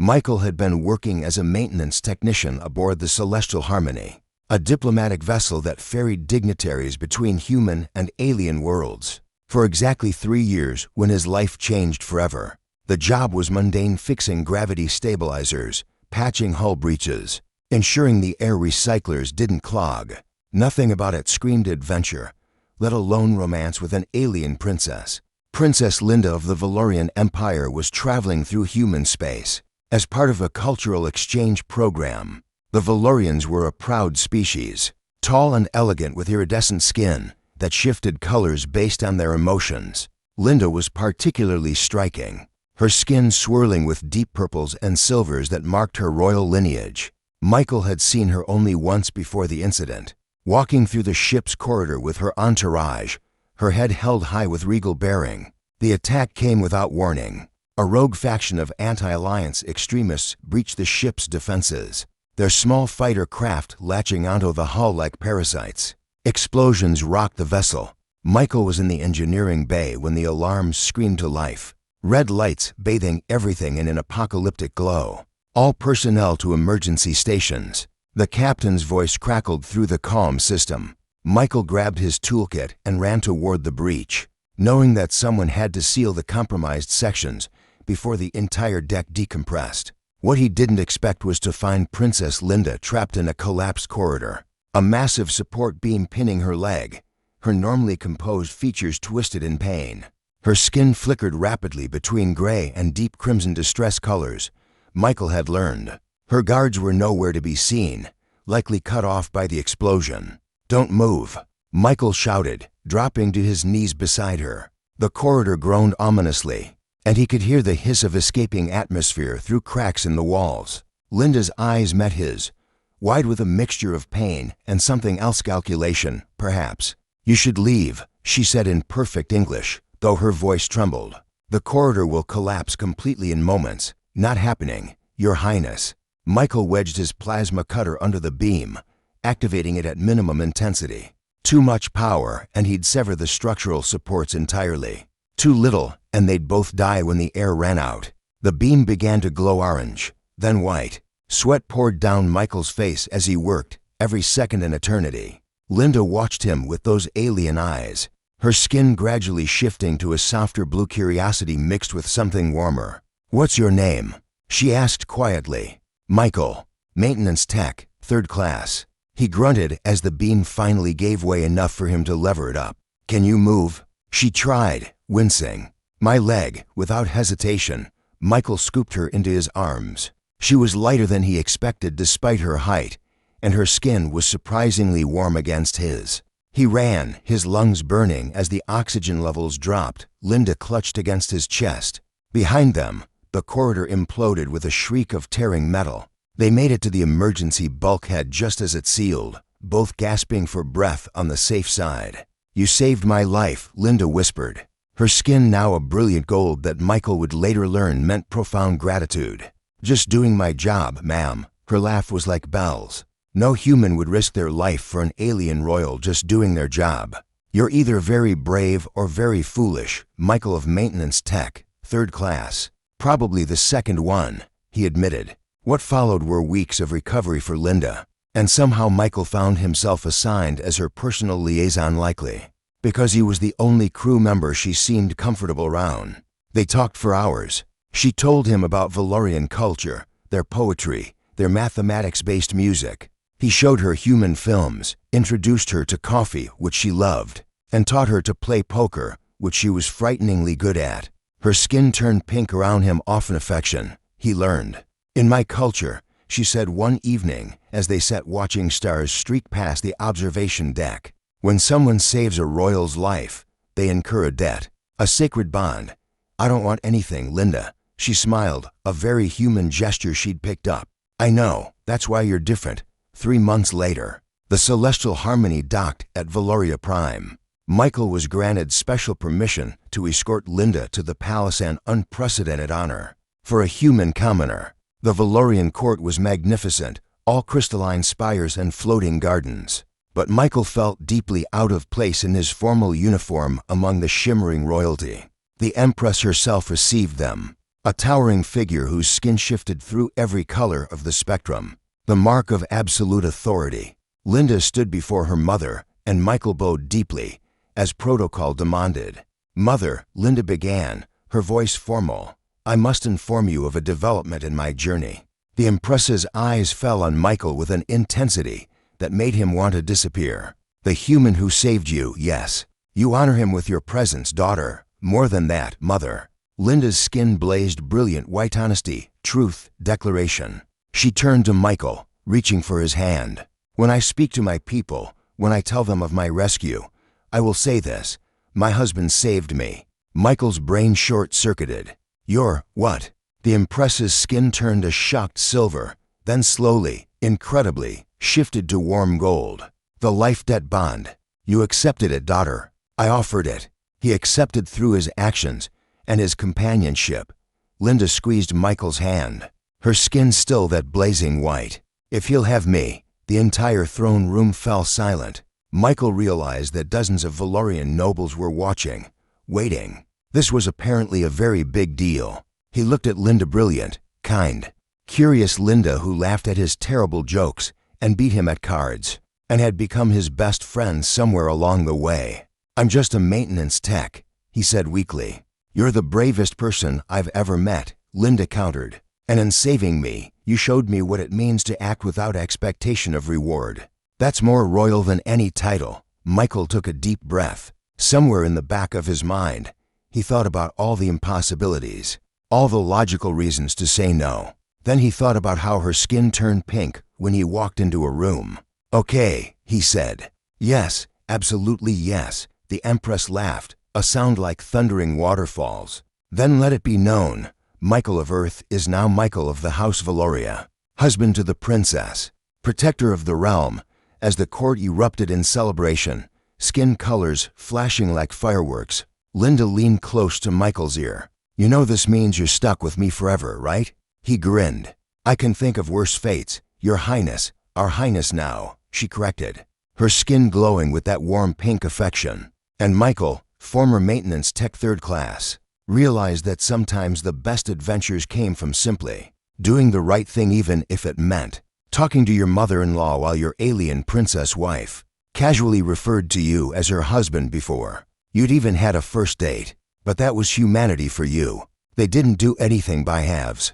Michael had been working as a maintenance technician aboard the Celestial Harmony, a diplomatic vessel that ferried dignitaries between human and alien worlds. For exactly 3 years, when his life changed forever. The job was mundane, fixing gravity stabilizers, patching hull breaches, ensuring the air recyclers didn't clog. Nothing about it screamed adventure, let alone romance with an alien princess. Princess Linda of the Valorian Empire was traveling through human space as part of a cultural exchange program. The Valorians were a proud species, tall and elegant with iridescent skin that shifted colors based on their emotions. Linda was particularly striking, her skin swirling with deep purples and silvers that marked her royal lineage. Michael had seen her only once before the incident, walking through the ship's corridor with her entourage, her head held high with regal bearing. The attack came without warning. A rogue faction of anti-alliance extremists breached the ship's defenses, their small fighter craft latching onto the hull like parasites. Explosions rocked the vessel. Michael was in the engineering bay when the alarms screamed to life, red lights bathing everything in an apocalyptic glow. All personnel to emergency stations. The captain's voice crackled through the comm system. Michael grabbed his toolkit and ran toward the breach, knowing that someone had to seal the compromised sections before the entire deck decompressed. What he didn't expect was to find Princess Linda trapped in a collapsed corridor, a massive support beam pinning her leg, her normally composed features twisted in pain. Her skin flickered rapidly between gray and deep crimson distress colors. Michael had learned. Her guards were nowhere to be seen, likely cut off by the explosion. "Don't move," Michael shouted, dropping to his knees beside her. The corridor groaned ominously, and he could hear the hiss of escaping atmosphere through cracks in the walls. Linda's eyes met his, wide with a mixture of pain and something else, calculation, perhaps. "You should leave," she said in perfect English, though her voice trembled. "The corridor will collapse completely in moments." "Not happening, Your Highness." Michael wedged his plasma cutter under the beam, activating it at minimum intensity. Too much power, and he'd sever the structural supports entirely. Too little, and they'd both die when the air ran out. The beam began to glow orange, then white. Sweat poured down Michael's face as he worked, every second an eternity. Linda watched him with those alien eyes, her skin gradually shifting to a softer blue curiosity mixed with something warmer. "What's your name?" she asked quietly. "Michael. Maintenance tech, 3rd class." He grunted as the beam finally gave way enough for him to lever it up. "Can you move?" She tried, wincing. "My leg," without hesitation. Michael scooped her into his arms. She was lighter than he expected despite her height, and her skin was surprisingly warm against his. He ran, his lungs burning as the oxygen levels dropped. Linda clutched against his chest. Behind them, the corridor imploded with a shriek of tearing metal. They made it to the emergency bulkhead just as it sealed, both gasping for breath on the safe side. "You saved my life," Linda whispered, her skin now a brilliant gold that Michael would later learn meant profound gratitude. "Just doing my job, ma'am." Her laugh was like bells. No human would risk their life for an alien royal just doing their job. "You're either very brave or very foolish." Michael of Maintenance Tech, 3rd class. "Probably the second one," he admitted. What followed were weeks of recovery for Linda, and somehow Michael found himself assigned as her personal liaison, likely because he was the only crew member she seemed comfortable around. They talked for hours. She told him about Valorian culture, their poetry, their mathematics-based music. He showed her human films, introduced her to coffee, which she loved, and taught her to play poker, which she was frighteningly good at. Her skin turned pink around him, often affection, he learned. "In my culture," she said one evening as they sat watching stars streak past the observation deck, "when someone saves a royal's life, they incur a debt, a sacred bond. I don't want anything, Linda." She smiled, a very human gesture she'd picked up. "I know, that's why you're different." 3 months later, the Celestial Harmony docked at Valoria Prime. Michael was granted special permission to escort Linda to the palace, an unprecedented honor. For a human commoner, the Valorian court was magnificent, all crystalline spires and floating gardens. But Michael felt deeply out of place in his formal uniform among the shimmering royalty. The Empress herself received them, a towering figure whose skin shifted through every color of the spectrum, the mark of absolute authority. Linda stood before her mother, and Michael bowed deeply, as protocol demanded. "Mother," Linda began, her voice formal, "I must inform you of a development in my journey." The Empress's eyes fell on Michael with an intensity that made him want to disappear. "The human who saved you, yes. You honor him with your presence, daughter. More than that, mother." Linda's skin blazed brilliant white honesty, truth, declaration. She turned to Michael, reaching for his hand. "When I speak to my people, when I tell them of my rescue, I will say this: my husband saved me." Michael's brain short-circuited. "You're what?" The Empress's skin turned a shocked silver, then slowly, incredibly, shifted to warm gold. "The life debt bond. You accepted it, daughter." "I offered it." He accepted through his actions and his companionship. Linda squeezed Michael's hand, her skin still that blazing white. "If he'll have me." The entire throne room fell silent. Michael realized that dozens of Valorian nobles were watching, waiting. This was apparently a very big deal. He looked at Linda, brilliant, kind, curious Linda who laughed at his terrible jokes and beat him at cards, and had become his best friend somewhere along the way. "I'm just a maintenance tech," he said weakly. "You're the bravest person I've ever met," Linda countered. "And in saving me, you showed me what it means to act without expectation of reward. That's more royal than any title." Michael took a deep breath. Somewhere in the back of his mind, he thought about all the impossibilities, all the logical reasons to say no. Then he thought about how her skin turned pink when he walked into a room. "Okay," he said. "Yes, absolutely yes." The Empress laughed, a sound like thundering waterfalls. "Then let it be known, Michael of Earth is now Michael of the House Valoria, husband to the princess, protector of the realm." As the court erupted in celebration, skin colors flashing like fireworks, Linda leaned close to Michael's ear. "You know this means you're stuck with me forever, right?" He grinned. "I can think of worse fates. Your Highness, our Highness now," she corrected, her skin glowing with that warm pink affection. And Michael, former maintenance tech third class, realized that sometimes the best adventures came from simply doing the right thing, even if it meant talking to your mother-in-law while your alien princess wife casually referred to you as her husband before. You'd even had a first date, but that was humanity for you. They didn't do anything by halves.